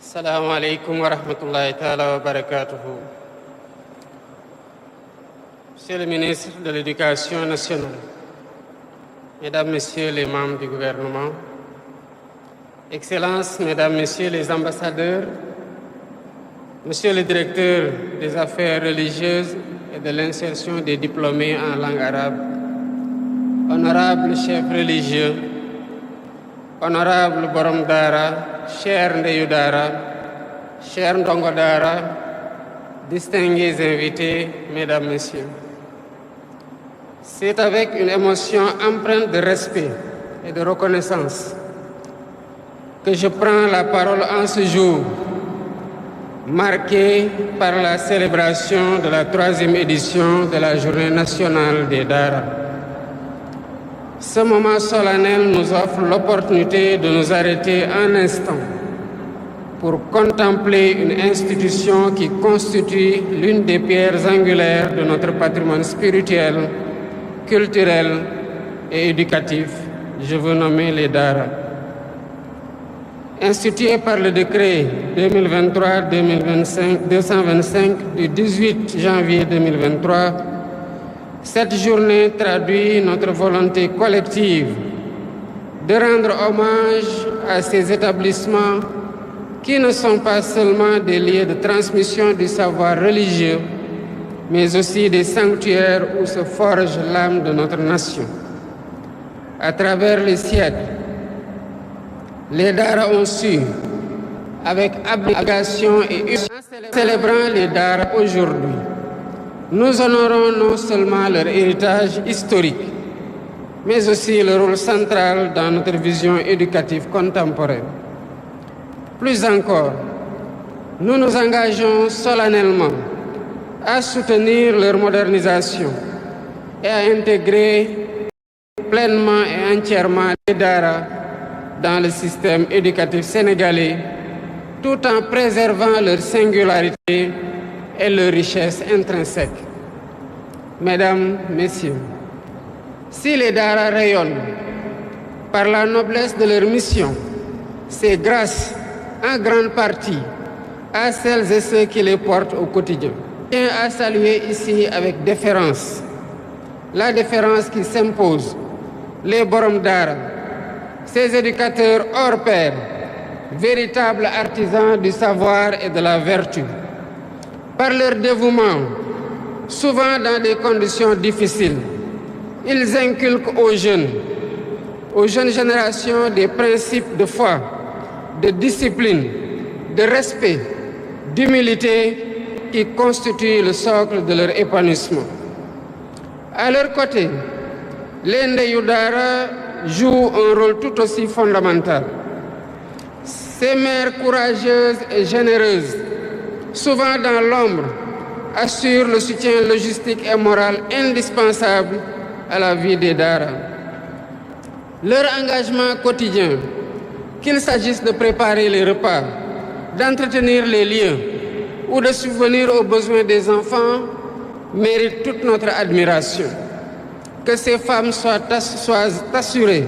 Assalamu alaikum wa rahmatullahi ta'ala wa barakatuhu. Monsieur le ministre de l'Éducation nationale, Mesdames, Messieurs les membres du gouvernement, Excellences, Mesdames, Messieurs les ambassadeurs, Monsieur le directeur des affaires religieuses et de l'insertion des diplômés en langue arabe, honorables chefs religieux, honorable Borom Dara, cher Ndeyu Dara, cher Ndongo Dara, distingués invités, Mesdames, Messieurs. C'est avec une émotion empreinte de respect et de reconnaissance que je prends la parole en ce jour, marqué par la célébration de la 3e édition de la Journée nationale des Dara. Ce moment solennel nous offre l'opportunité de nous arrêter un instant pour contempler une institution qui constitue l'une des pierres angulaires de notre patrimoine spirituel, culturel et éducatif. Je veux nommer les Dara. Instituée par le décret 2023-225 du 18 janvier 2023, cette journée traduit notre volonté collective de rendre hommage à ces établissements qui ne sont pas seulement des lieux de transmission du savoir religieux, mais aussi des sanctuaires où se forge l'âme de notre nation. À travers les siècles, les Dara ont su, avec abnégation et en célébrant les Dara aujourd'hui, nous honorons non seulement leur héritage historique, mais aussi leur rôle central dans notre vision éducative contemporaine. Plus encore, nous nous engageons solennellement à soutenir leur modernisation et à intégrer pleinement et entièrement les Dara dans le système éducatif sénégalais, tout en préservant leur singularité et leur richesse intrinsèque. Mesdames, Messieurs, si les Dara rayonnent par la noblesse de leur mission, c'est grâce en grande partie à celles et ceux qui les portent au quotidien. Je tiens à saluer ici avec déférence, la déférence qui s'impose, les Borom Dara, ces éducateurs hors pair, véritables artisans du savoir et de la vertu. Par leur dévouement, souvent dans des conditions difficiles, ils inculquent aux jeunes générations des principes de foi, de discipline, de respect, d'humilité qui constituent le socle de leur épanouissement. À leur côté, les Ndeyu Dara jouent un rôle tout aussi fondamental. Ces mères courageuses et généreuses, souvent dans l'ombre, assurent le soutien logistique et moral indispensable à la vie des Dara. Leur engagement quotidien, qu'il s'agisse de préparer les repas, d'entretenir les lieux ou de subvenir aux besoins des enfants, mérite toute notre admiration. Que ces femmes soient assurées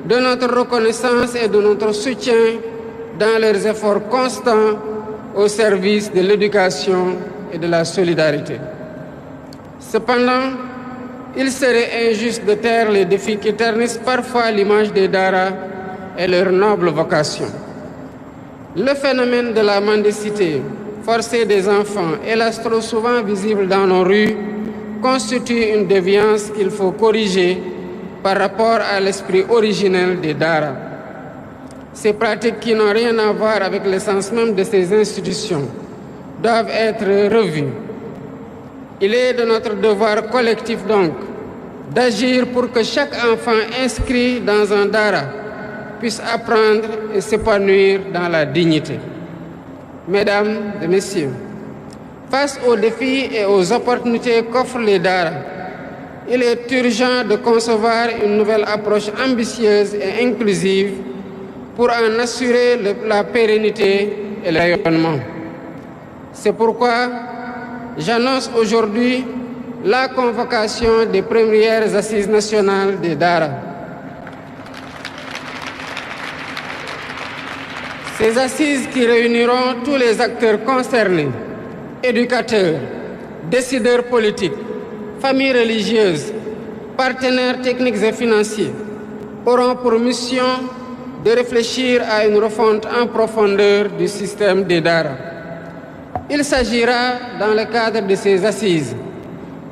de notre reconnaissance et de notre soutien dans leurs efforts constants au service de l'éducation et de la solidarité. Cependant, il serait injuste de taire les défis qui ternissent parfois l'image des Dara et leur noble vocation. Le phénomène de la mendicité forcée des enfants, hélas trop souvent visible dans nos rues, constitue une déviance qu'il faut corriger par rapport à l'esprit originel des Dara. Ces pratiques qui n'ont rien à voir avec l'essence même de ces institutions doivent être revues. Il est de notre devoir collectif donc d'agir pour que chaque enfant inscrit dans un Dara puisse apprendre et s'épanouir dans la dignité. Mesdames et Messieurs, face aux défis et aux opportunités qu'offrent les Dara, il est urgent de concevoir une nouvelle approche ambitieuse et inclusive pour en assurer la pérennité et le rayonnement. C'est pourquoi j'annonce aujourd'hui la convocation des premières assises nationales des Dara. Ces Ces assises qui réuniront tous les acteurs concernés, éducateurs, décideurs politiques, familles religieuses, partenaires techniques et financiers, auront pour mission de réfléchir à une refonte en profondeur du système des Dara. Il s'agira, dans le cadre de ces assises,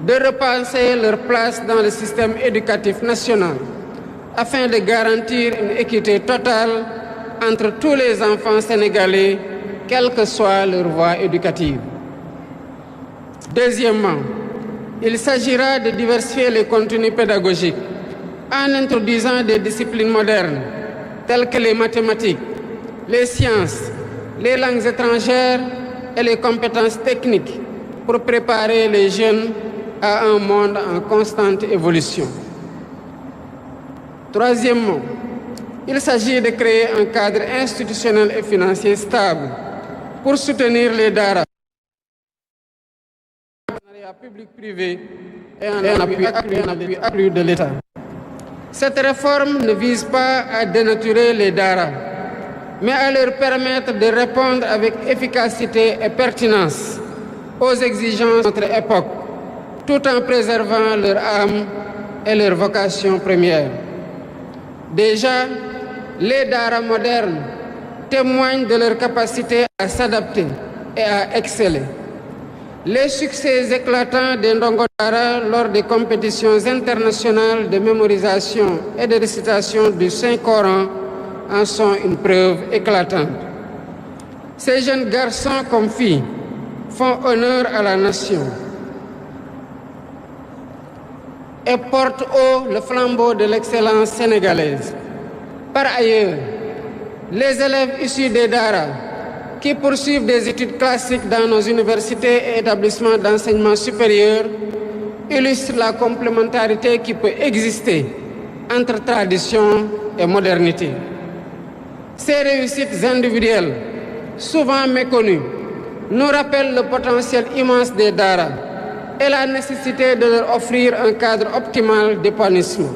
de repenser leur place dans le système éducatif national afin de garantir une équité totale entre tous les enfants sénégalais, quelle que soit leur voie éducative. Deuxièmement, il s'agira de diversifier les contenus pédagogiques en introduisant des disciplines modernes telles que les mathématiques, les sciences, les langues étrangères et les compétences techniques pour préparer les jeunes à un monde en constante évolution. Troisièmement, il s'agit de créer un cadre institutionnel et financier stable pour soutenir les Dara, public-privé et un appui accru de l'État. Cette réforme ne vise pas à dénaturer les Dara, mais à leur permettre de répondre avec efficacité et pertinence aux exigences de notre époque, tout en préservant leur âme et leur vocation première. Déjà, les Dara modernes témoignent de leur capacité à s'adapter et à exceller. Les succès éclatants des Ndongo Dara lors des compétitions internationales de mémorisation et de récitation du Saint-Coran en sont une preuve éclatante. Ces jeunes garçons comme filles font honneur à la nation et portent haut le flambeau de l'excellence sénégalaise. Par ailleurs, les élèves issus des Dara qui poursuivent des études classiques dans nos universités et établissements d'enseignement supérieur illustrent la complémentarité qui peut exister entre tradition et modernité. Ces réussites individuelles, souvent méconnues, nous rappellent le potentiel immense des Dara et la nécessité de leur offrir un cadre optimal d'épanouissement.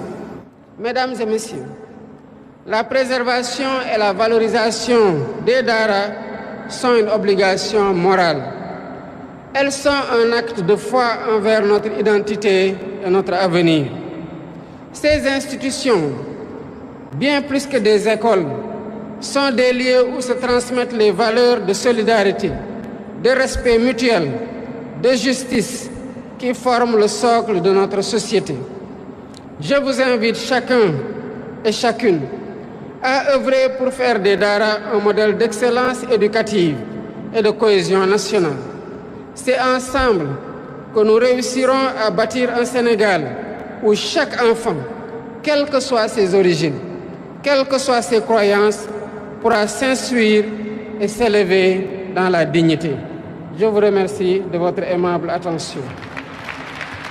Mesdames et messieurs, la préservation et la valorisation des Dara sont une obligation morale. Elles sont un acte de foi envers notre identité et notre avenir. Ces institutions, bien plus que des écoles, sont des lieux où se transmettent les valeurs de solidarité, de respect mutuel, de justice qui forment le socle de notre société. Je vous invite chacun et chacune à œuvrer pour faire des Dara un modèle d'excellence éducative et de cohésion nationale. C'est ensemble que nous réussirons à bâtir un Sénégal où chaque enfant, quelles que soient ses origines, quelles que soient ses croyances, pourra s'instruire et s'élever dans la dignité. Je vous remercie de votre aimable attention.